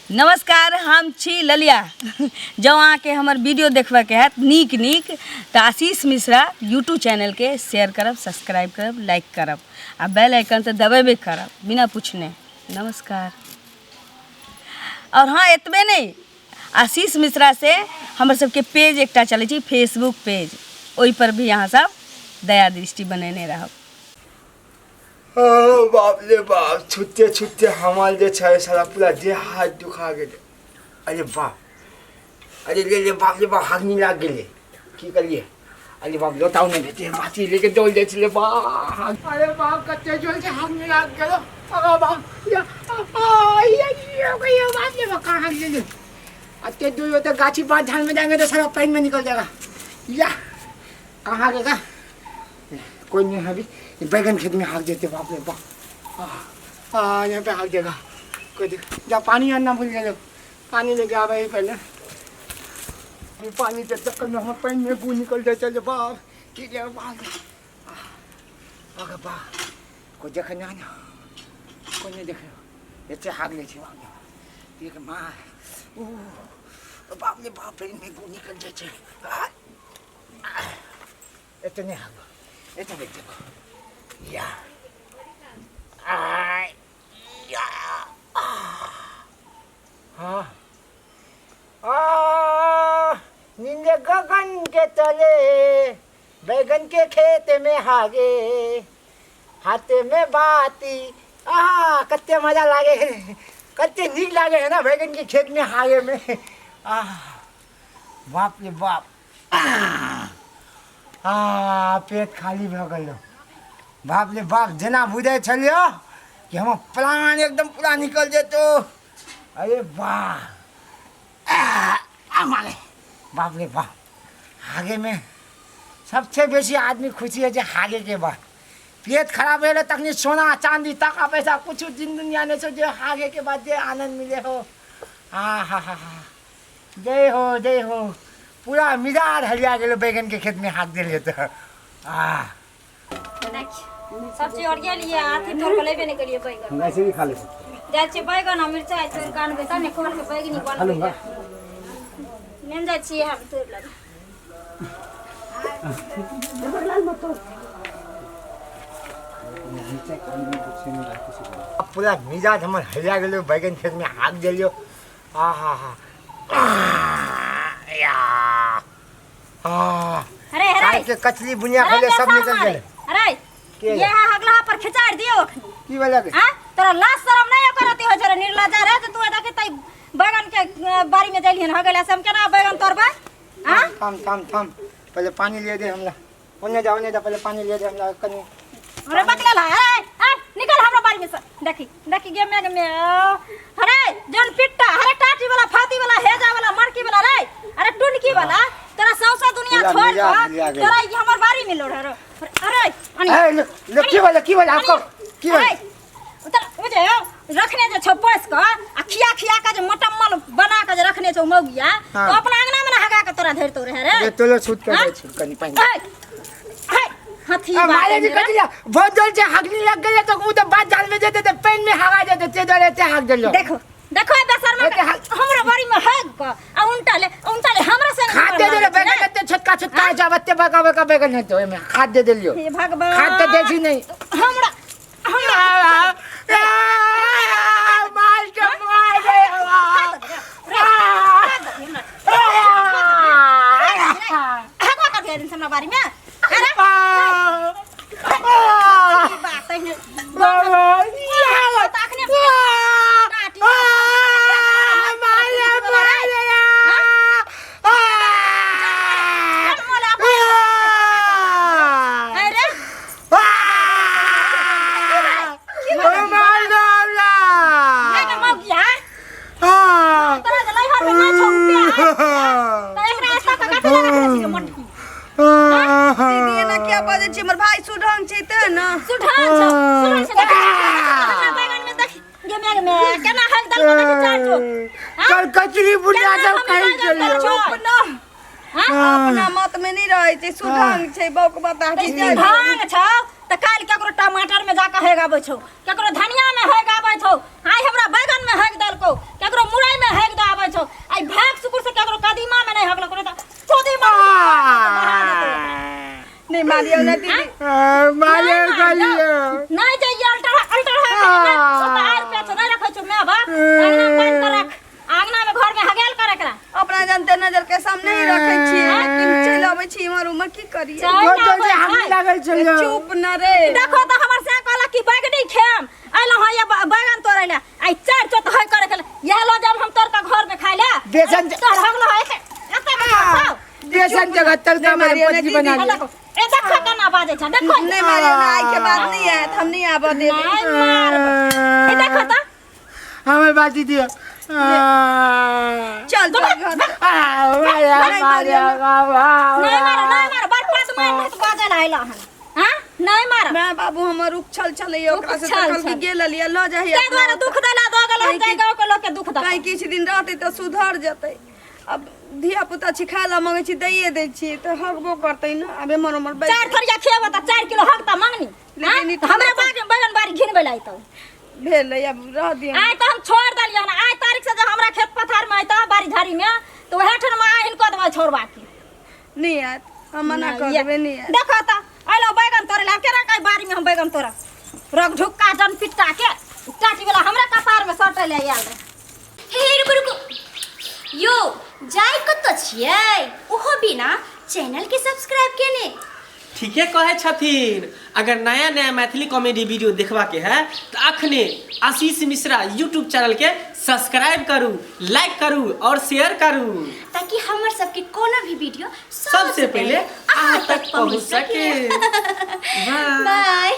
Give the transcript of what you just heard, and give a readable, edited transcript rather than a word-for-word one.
नमस्कार, हम छी ललिया। जो अहाँके हमर वीडियो देखबे के है नीक नीक तो आशीष मिश्रा यूट्यूब चैनल के शेयर करब, सब्सक्राइब करब, लाइक करब आ बेल आइकन तो दबेबे करब बिना पूछने। नमस्कार। और हाँ, एतबे नहीं, आशीष मिश्रा से हमर सबके पेज एकटा चले छी, फेसबुक पेज, ओहि पर भी यहाँ सब दया दृष्टि बनेने रहब। बाप रे बाप, छुट्टे छुट्टे हमाल जे छै सारा पूरा देह हाथ दुखा गेले। अरे बाप, अरे ले बाप रे बाप, हागनी लाग गेले, की करिए। अरे बाप, लोटाऊ नहीं देते, बाती लेके दौड़ जाए छले बाप। अरे बाप, कते जोर से हागनी लाग गेलो। अरे बाप, या बाप रे बाप, कहाँ हाग गेले। अते दूर तो गाछी बात झाड़ में जाएंगे तो सारा पानी में निकल जाएगा। या कहाँ गएगा, कोई नहीं है अभी। बैगन खेत में हाक देते, बाप रे बाप। यहाँ पे हाक देगा कोई जा। पानी आना भूल गए, पानी लेके आ भाई पहले। पानी के चक्कर में हम पानी में गू निकल जाए चले बाप। की ले बाप, अगर बाप कोई देखे ना, कोई नहीं देखे, इतने हाक ले देख माँ। बाप रे बाप, पानी में गू निकल जाए। इतने हाक, इतने देख देखो। या या हाँ नीले गगन के तले बैगन के खेत में हागे, हाथे में बाती। कत्ते मजा लागे, कत्ते नीक लागे है ना बैगन के खेत में हागे में। बाप रे बाप, पेट खाली भ गयो। बाप रे बाप, जना बुझे छलियो कि हम प्लान एकदम पूरा निकल जेतो। अरे वाह, बाप रे बाप, हागे में सबसे बेसी आदमी खुशी है जो हागे के बाद। पेट खराब है तक सोना चांदी टका पैसा कुछ दिन दुनिया ने जो हागे के बाद जो आनंद मिले हो। हा, जय हो जय हो। पूरा मिजाज हरिया गए बैगन के खेत में हाथ दिले तो। सब्जी और ये लिए आथी तोड़ के लेबे नहीं करिए बैगन। ऐसे भी खा ले जाय छै बैगन आ मिरचाई तोड़ के आनबे तने खोल के बैगनी बनबे। नेन जाय छी हम तोड़ ले। पूरा मिजाज हमर हरिया गेलो बैगन खेत में हाथ दिलियो। अरे के कचली बुनिया खोले सब निकल गेले। अरे ये हगला पर खिचाड़ दियो की वाला के। हां, तोरा लाज शरम नहीं करती हो जरा निर्लज्जा रे। तो तू देखे तई बैगन के बारी में जलिहन हगला से हम केना बैगन तोड़बे। हां, थम पहले पानी ले दे हमरा। ओने जाओ ने, पहले पानी ले दे हमरा कनी। अरे बकला ला, निकल हमरा बारी में से। देखी गे में अरे जन पिट्टा, अरे टाटी वाला, फाती वाला, हेजा वाला, मरकी वाला रे। अरे टुनकी वाला, तेरा सौसा दुनिया छोड़ के तेरा ये हमर बारी में लोड़। अरे की वाला आपको की वाला उतर मुझे रखने जो छपोस का आ खिया का जो मटम्मल बना के जो रखने जो मौगिया, तो अपना अंगना में हगा के तोरा धर तो रहे रे। ये तो लो छूट कर छूट कनी पानी। हाथी मारे जी कटिया बहुत जोर से हगनी लग गई तो वो तो बात जाल में देते पेन में हगा देते ते डरे ते हग देलो। देखो बेसर में हमरा बारी में हग का आ उल्टा ले हमरा से खाद दे दे बैगन ते छोटका जावते बका बैगन है तो में खाद दे देलियो। हे भगवान, खाद तो देसी नहीं हमरा मार के मार दे हगा का दे दिन हमरा बारी में। अरे बात है बाबा ताकने काटी हमर भाई सुढंग छै त न सुढंग छ बैगन में देख गे में केना हक दल को देख चार जो। कल कचरी बुढ़िया सब कहीं चलियो। चुप न, अपना मत में नहीं रहे छै। सुढंग छै बौक बता की जाय भांग छ त काल केकरो टमाटर में जाके हेगाबै छौ, केकरो धनिया में हेगाबै छौ, आइ हमरा बैगन में हेग दल को, केकरो मुरई मारियो ना दीदी मारे गलियो नहीं जाइए अल्टर अल्टर है ओता आर पे नहीं रखो छु मैं बा आंगना बंद कर रख आंगना में घर में हगेल करे करा अपना जानते नजर के सामने ही रखे छी लेकिन चल आवे छी हमर उमर की करिए बहुत जल्दी हम लागल चलियो चुप न रे देखो तो हमर से कहला कि बैगनी खेम आइलो हां ये बैगन तोड़े ले आई चार चोत है करे के यह लो जब हम तोर का घर में खाइ ले बेसन तोर हगलो है एते में खाओ बेसन जगह तड़का में पत्ती बना ले ए देखो केना बाजे छ देखो नहीं मारियो ना आई के बात नहीं है हम नहीं आबो दे नहीं मार ए देखो तो हमें बात दियो चल तो घर नहीं मार बार पास में तो बाजे लाइला हन हां नहीं मार मैं बाबू हमर उछल चले ओकरा से उछल कल की गेल लिया ल जाही के द्वारा दुख देला दो गेल हम गांव के लोग के दुख दा कहीं किछ दिन रहते तो सुधर जते अब धिया पुता छी खाला मांगे छी दैए दे छी तो हगबो करते न अबे मर मर चार थरिया खेबा त 4 किलो हकता मांगनी लेकिन हमरा बैगन बाड़ी घिनबे लाई तो भेल अब रह दिया आय तो हम छोड़ दलिया ना आय तारीख से जो हमरा खेत पथार में आइता बाड़ी झाड़ी में तो वह ठन में आइन को दवा छोड़वा के नहीं आत हम मना कर देबे नहीं आत देखो त आइलो बैगन तोरे ला केरा काई बाड़ी में हम बैगन तोरा रग ढुक्का जन पिट्टा के टाटी वाला हमरा कपार में सटे ले आयल हे रुको यो जाय कत छियै ओहो बिना चैनल के सब्सक्राइब केने ठीके कहे छथिन अगर नया नया मैथिली कॉमेडी वीडियो देखबा के है तो अखने आशीष मिश्रा यूट्यूब चैनल के सब्सक्राइब करू लाइक करू और शेयर करू ताकि हमर सबके कोनो भी वीडियो सबसे पहले अहाँ तक पहुंच सके बाय